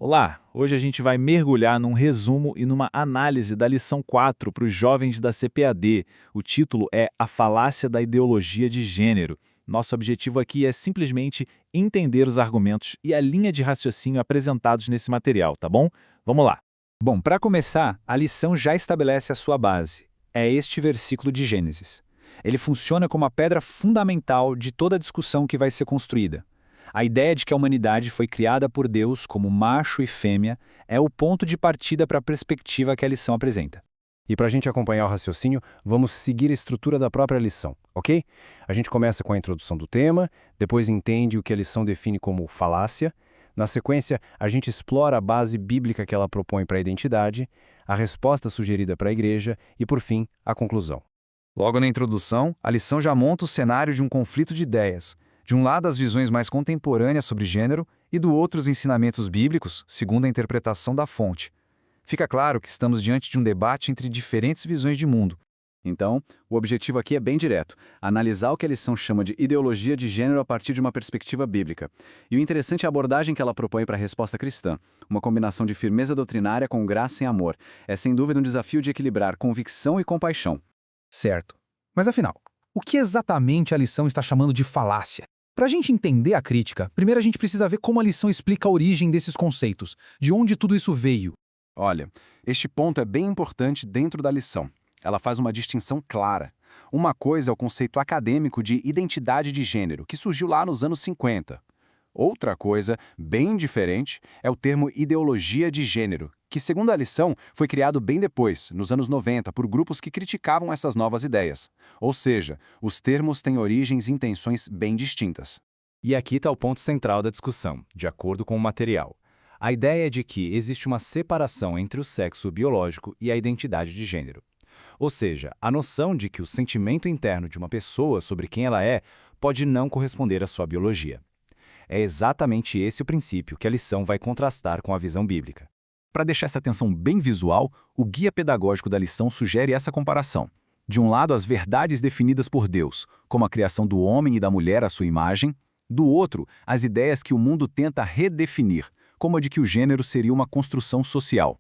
Olá, hoje a gente vai mergulhar num resumo e numa análise da lição 4 para os jovens da CPAD. O título é A Falácia da Ideologia de Gênero. Nosso objetivo aqui é simplesmente entender os argumentos e a linha de raciocínio apresentados nesse material, tá bom? Vamos lá. Bom, para começar, a lição já estabelece a sua base. É este versículo de Gênesis. Ele funciona como a pedra fundamental de toda a discussão que vai ser construída. A ideia de que a humanidade foi criada por Deus como macho e fêmea é o ponto de partida para a perspectiva que a lição apresenta. E para a gente acompanhar o raciocínio, vamos seguir a estrutura da própria lição, ok? A gente começa com a introdução do tema, depois entende o que a lição define como falácia. Na sequência, a gente explora a base bíblica que ela propõe para a identidade, a resposta sugerida para a igreja e, por fim, a conclusão. Logo na introdução, a lição já monta o cenário de um conflito de ideias. De um lado, as visões mais contemporâneas sobre gênero e do outro, os ensinamentos bíblicos, segundo a interpretação da fonte. Fica claro que estamos diante de um debate entre diferentes visões de mundo. Então, o objetivo aqui é bem direto, analisar o que a lição chama de ideologia de gênero a partir de uma perspectiva bíblica. E o interessante é a abordagem que ela propõe para a resposta cristã, uma combinação de firmeza doutrinária com graça e amor. É sem dúvida um desafio de equilibrar convicção e compaixão. Certo. Mas afinal, o que exatamente a lição está chamando de falácia? Para a gente entender a crítica, primeiro a gente precisa ver como a lição explica a origem desses conceitos, de onde tudo isso veio. Olha, este ponto é bem importante dentro da lição. Ela faz uma distinção clara. Uma coisa é o conceito acadêmico de identidade de gênero, que surgiu lá nos anos 50. Outra coisa, bem diferente, é o termo ideologia de gênero, que, segundo a lição, foi criado bem depois, nos anos 90, por grupos que criticavam essas novas ideias. Ou seja, os termos têm origens e intenções bem distintas. E aqui está o ponto central da discussão, de acordo com o material. A ideia é de que existe uma separação entre o sexo biológico e a identidade de gênero. Ou seja, a noção de que o sentimento interno de uma pessoa sobre quem ela é pode não corresponder à sua biologia. É exatamente esse o princípio que a lição vai contrastar com a visão bíblica. Para deixar essa atenção bem visual, o guia pedagógico da lição sugere essa comparação. De um lado, as verdades definidas por Deus, como a criação do homem e da mulher à sua imagem. Do outro, as ideias que o mundo tenta redefinir, como a de que o gênero seria uma construção social.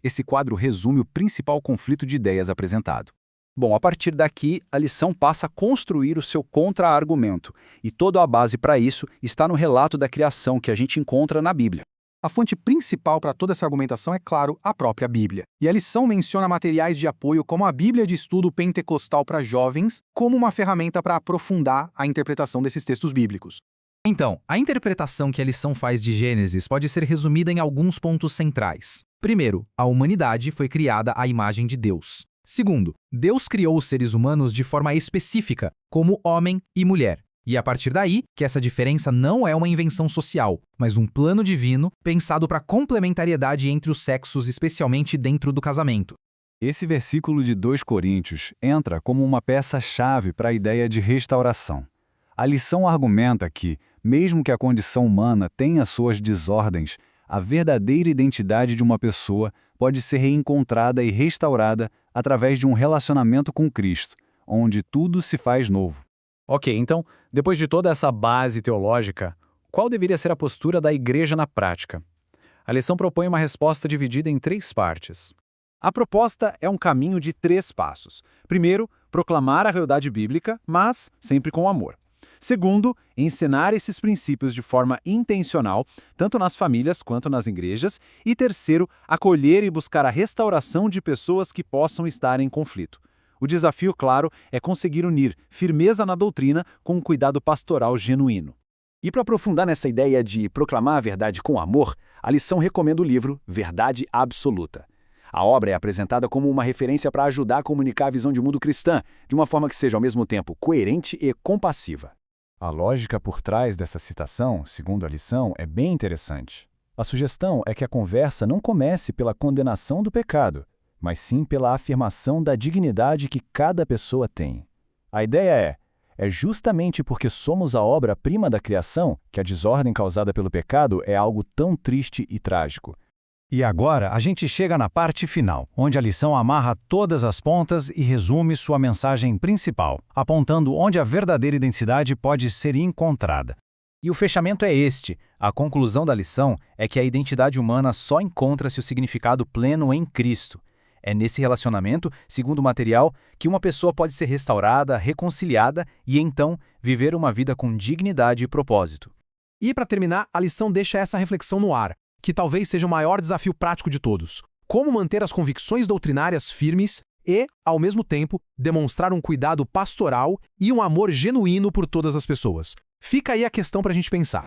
Esse quadro resume o principal conflito de ideias apresentado. Bom, a partir daqui, a lição passa a construir o seu contra-argumento, e toda a base para isso está no relato da criação que a gente encontra na Bíblia. A fonte principal para toda essa argumentação é, claro, a própria Bíblia. E a lição menciona materiais de apoio como a Bíblia de Estudo Pentecostal para Jovens, como uma ferramenta para aprofundar a interpretação desses textos bíblicos. Então, a interpretação que a lição faz de Gênesis pode ser resumida em alguns pontos centrais. Primeiro, a humanidade foi criada à imagem de Deus. Segundo, Deus criou os seres humanos de forma específica, como homem e mulher. E a partir daí, que essa diferença não é uma invenção social, mas um plano divino pensado para complementariedade entre os sexos, especialmente dentro do casamento. Esse versículo de 2 Coríntios entra como uma peça-chave para a ideia de restauração. A lição argumenta que, mesmo que a condição humana tenha suas desordens, a verdadeira identidade de uma pessoa pode ser reencontrada e restaurada através de um relacionamento com Cristo, onde tudo se faz novo. Ok, então, depois de toda essa base teológica, qual deveria ser a postura da igreja na prática? A lição propõe uma resposta dividida em 3 partes. A proposta é um caminho de 3 passos. Primeiro, proclamar a realidade bíblica, mas sempre com amor. Segundo, ensinar esses princípios de forma intencional, tanto nas famílias quanto nas igrejas. E terceiro, acolher e buscar a restauração de pessoas que possam estar em conflito. O desafio, claro, é conseguir unir firmeza na doutrina com um cuidado pastoral genuíno. E para aprofundar nessa ideia de proclamar a verdade com amor, a lição recomenda o livro Verdade Absoluta. A obra é apresentada como uma referência para ajudar a comunicar a visão de mundo cristã, de uma forma que seja ao mesmo tempo coerente e compassiva. A lógica por trás dessa citação, segundo a lição, é bem interessante. A sugestão é que a conversa não comece pela condenação do pecado, mas sim pela afirmação da dignidade que cada pessoa tem. A ideia é justamente porque somos a obra-prima da criação que a desordem causada pelo pecado é algo tão triste e trágico. E agora a gente chega na parte final, onde a lição amarra todas as pontas e resume sua mensagem principal, apontando onde a verdadeira identidade pode ser encontrada. E o fechamento é este. A conclusão da lição é que a identidade humana só encontra-se o significado pleno em Cristo. É nesse relacionamento, segundo o material, que uma pessoa pode ser restaurada, reconciliada e, então, viver uma vida com dignidade e propósito. E, para terminar, a lição deixa essa reflexão no ar, que talvez seja o maior desafio prático de todos. Como manter as convicções doutrinárias firmes e, ao mesmo tempo, demonstrar um cuidado pastoral e um amor genuíno por todas as pessoas. Fica aí a questão para a gente pensar.